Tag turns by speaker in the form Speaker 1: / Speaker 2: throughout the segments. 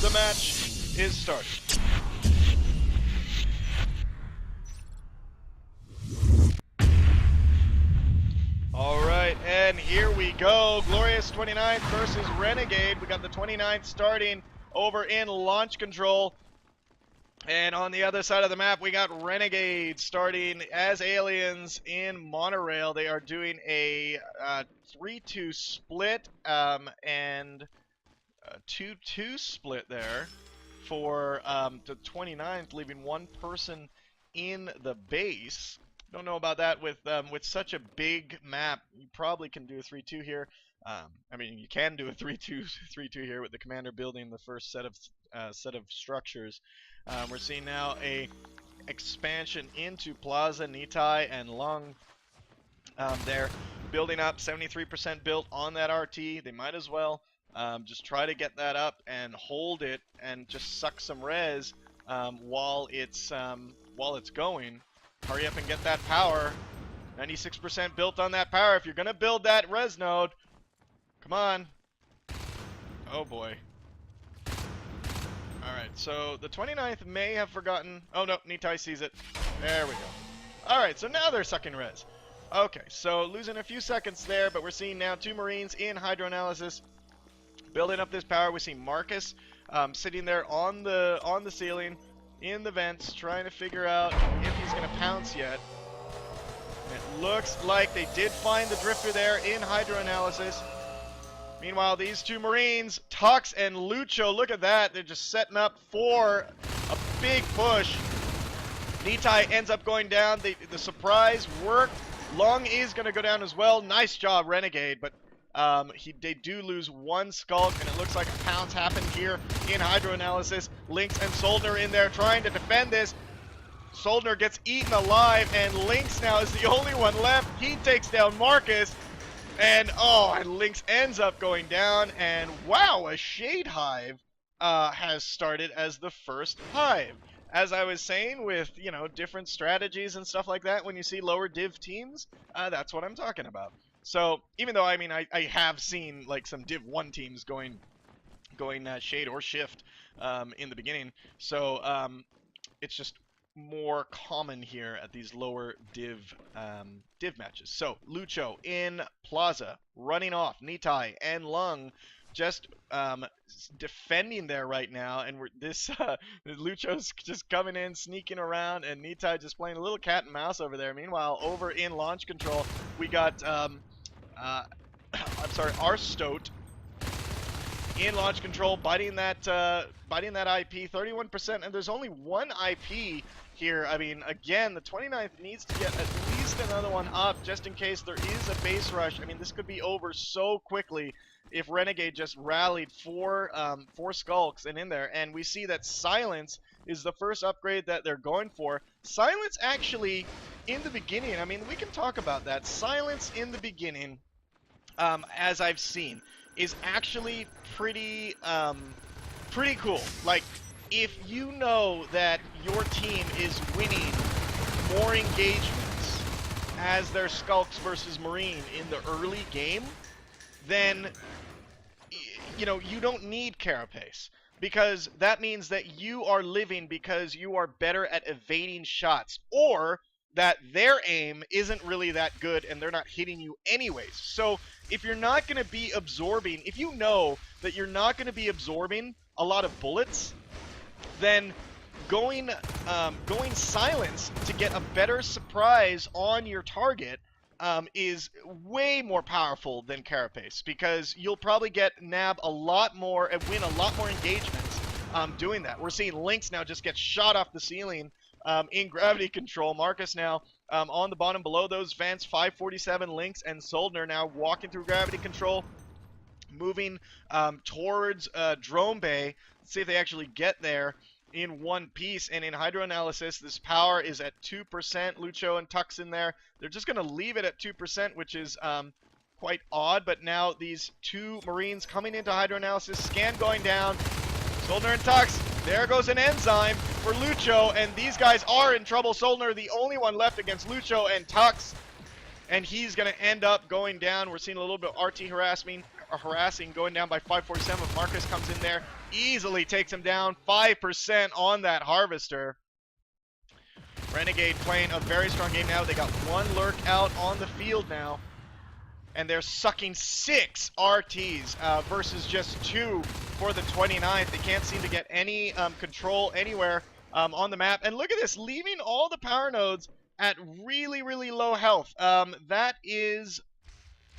Speaker 1: The match is started. Alright, and here we go. Glorious 29th versus Renegade. We got the 29th starting over in launch control. And on the other side of the map, we got Renegade starting as aliens in Monorail. They are doing a 3-2 split and a 2-2 split there for the 29th, leaving one person in the base. Don't know about that with such a big map. You probably can do a 3-2 here. I mean, you can do a 3-2 here with the commander building the first set of structures. We're seeing now a expansion into Plaza, Nitai, and Lung. They're building up, 73% built on that RT. They might as well just try to get that up and hold it and just suck some res while it's going. Hurry up and get that power. 96% built on that power. If you're gonna build that res node, come on. Oh boy. Alright, so the 29th may have forgotten. Oh no, Nitai sees it. There we go. Alright, so now they're sucking res. Okay, so losing a few seconds there, but we're seeing now two Marines in hydroanalysis building up this power. We see Marcus sitting there on the ceiling in the vents trying to figure out if he's going to pounce yet. It looks like they did find the drifter there in hydroanalysis. Meanwhile, these two Marines, Tux and Lucho, look at that. They're just setting up for a big push. Nitai ends up going down. The surprise worked. Lung is going to go down as well. Nice job, Renegade. But they do lose one Skulk, and it looks like a pounce happened here in hydroanalysis. Lynx and Soldner in there trying to defend this. Soldner gets eaten alive, and Lynx now is the only one left. He takes down Marcus. And Lynx ends up going down, and wow, a Shade Hive has started as the first hive. As I was saying, with, you know, different strategies and stuff like that, when you see lower div teams, that's what I'm talking about. So, even though, I mean, I have seen, like, some div 1 teams going Shade or Shift in the beginning, so it's just more common here at these lower div matches. So Lucho in Plaza, running off. Nitai and Lung just defending there right now, and Lucho's just coming in, sneaking around, and Nitai just playing a little cat and mouse over there. Meanwhile, over in launch control, we got Arstote in launch control, biting that IP, 31%, and there's only one IP here. I mean, again, the 29th needs to get at least another one up just in case there is a base rush. I mean, this could be over so quickly if Renegade just rallied four Skulks and in there. And we see that Silence is the first upgrade that they're going for. Silence actually, in the beginning, I mean, we can talk about that. Silence in the beginning, as I've seen, is actually pretty cool. Like, if you know that your team is winning more engagements as their Skulks versus Marine in the early game, then, you know, you don't need Carapace. Because that means that you are living because you are better at evading shots. Or that their aim isn't really that good and they're not hitting you anyways. So if you're not going to be absorbing, if you know that you're not going to be absorbing a lot of bullets, then going Silence to get a better surprise on your target is way more powerful than Carapace, because you'll probably nab a lot more and win a lot more engagements doing that. We're seeing Lynx now just get shot off the ceiling in gravity control. Marcus now on the bottom below those vents, 547 Lynx and Soldner now walking through gravity control, moving towards Drone Bay. Let's see if they actually get there in one piece. And in hydroanalysis, this power is at 2%. Lucho and Tux in there. They're just going to leave it at 2%, which is quite odd. But now these two Marines coming into hydroanalysis, scan going down. Soldner and Tux. There goes an enzyme for Lucho, and these guys are in trouble. Soldner, the only one left against Lucho and Tux, and he's going to end up going down. We're seeing a little bit of RT harassing, going down by 547. Marcus comes in there, easily takes him down, 5% on that Harvester. Renegade playing a very strong game now. They got one lurk out on the field now, and they're sucking 6 RTs versus just 2 for the 29th. They can't seem to get any control anywhere on the map. And look at this, leaving all the power nodes at really, really low health. That is,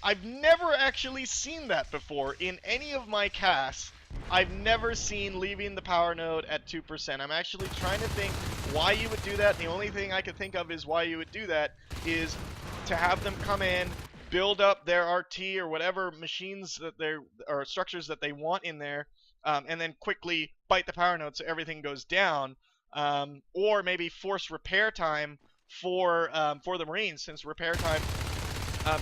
Speaker 1: I've never actually seen that before in any of my casts. I've never seen leaving the power node at 2%. I'm actually trying to think why you would do that. The only thing I could think of is why you would do that is to have them come in, build up their RT or whatever machines that they're, or structures that they want in there, and then quickly bite the power node so everything goes down, or maybe force repair time for the Marines, since repair time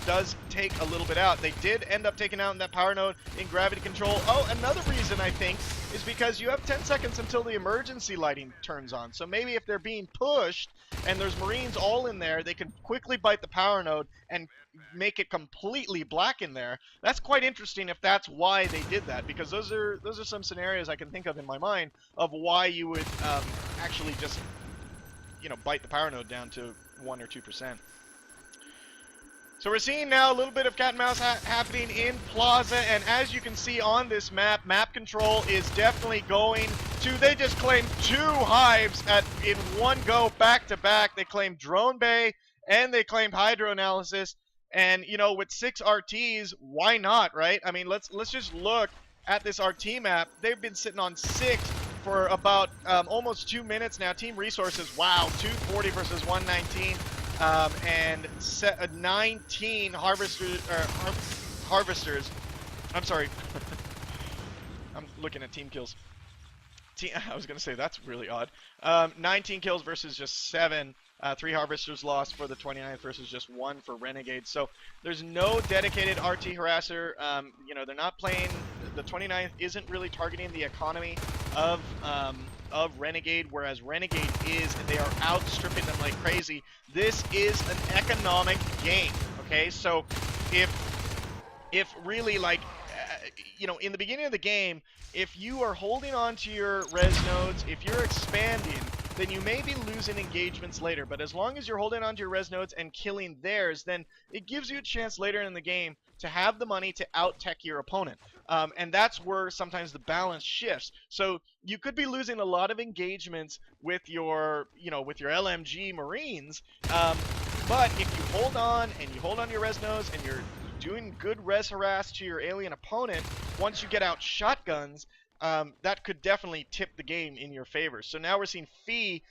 Speaker 1: does take a little bit out. They did end up taking out that power node in gravity control. Oh, another reason I think is because you have 10 seconds until the emergency lighting turns on. So maybe if they're being pushed and there's Marines all in there, they can quickly bite the power node and make it completely black in there. That's quite interesting if that's why they did that, because those are some scenarios I can think of in my mind of why you would actually just, you know, bite the power node down to 1 or 2%. So we're seeing now a little bit of cat and mouse happening in Plaza, and as you can see on this map, map control is definitely going to, they just claimed 2 hives in one go, back to back. They claimed Drone Bay and they claimed Hydro Analysis, and you know, with 6 RTs, why not, right? I mean, let's just look at this RT map. They've been sitting on 6 for about almost 2 minutes now. Team Resources, wow, 240 versus 119. And 19 harvesters. I'm sorry. I'm looking at team kills. I was going to say that's really odd. 19 kills versus just 7. 3 harvesters lost for the 29th versus just 1 for Renegade. So there's no dedicated RT harasser. You know, they're not playing. The 29th isn't really targeting the economy of Renegade, whereas Renegade is, and they are outstripping them like crazy. This is an economic game, okay? So if really, like, you know, in the beginning of the game, if you are holding on to your res nodes, if you're expanding, then you may be losing engagements later. But as long as you're holding on to your res nodes and killing theirs, then it gives you a chance later in the game to have the money to out-tech your opponent. And that's where sometimes the balance shifts. So you could be losing a lot of engagements with your, you know, with your LMG Marines. But if you hold on and you hold on to your res nodes and you're doing good res harass to your alien opponent, once you get out shotguns, that could definitely tip the game in your favor. So now we're seeing Fee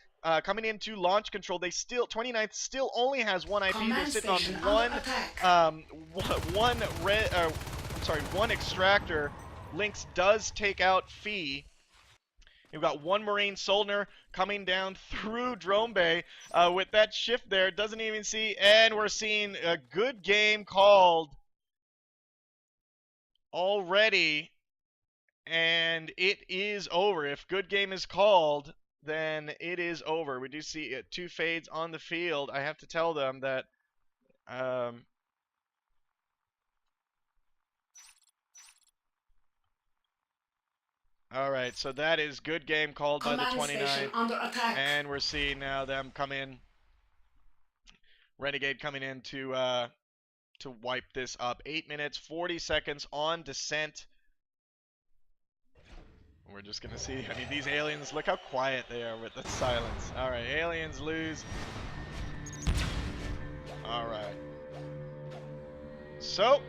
Speaker 1: coming into launch control. They still, 29th still only has 1 IP. They're sitting on one extractor. Lynx does take out Fee. You've got 1 Marine Soldier coming down through Drone Bay with that shift there. Doesn't even see, and we're seeing a good game called already. And it is over. If good game is called, then it is over. We do see 2 fades on the field. I have to tell them that alright, so that is good game called by the 29th. And we're seeing now them come in. Renegade coming in to wipe this up. 8 minutes, 40 seconds on descent. We're just going to see. I mean, these aliens, look how quiet they are with the silence. All right, aliens lose. All right. So,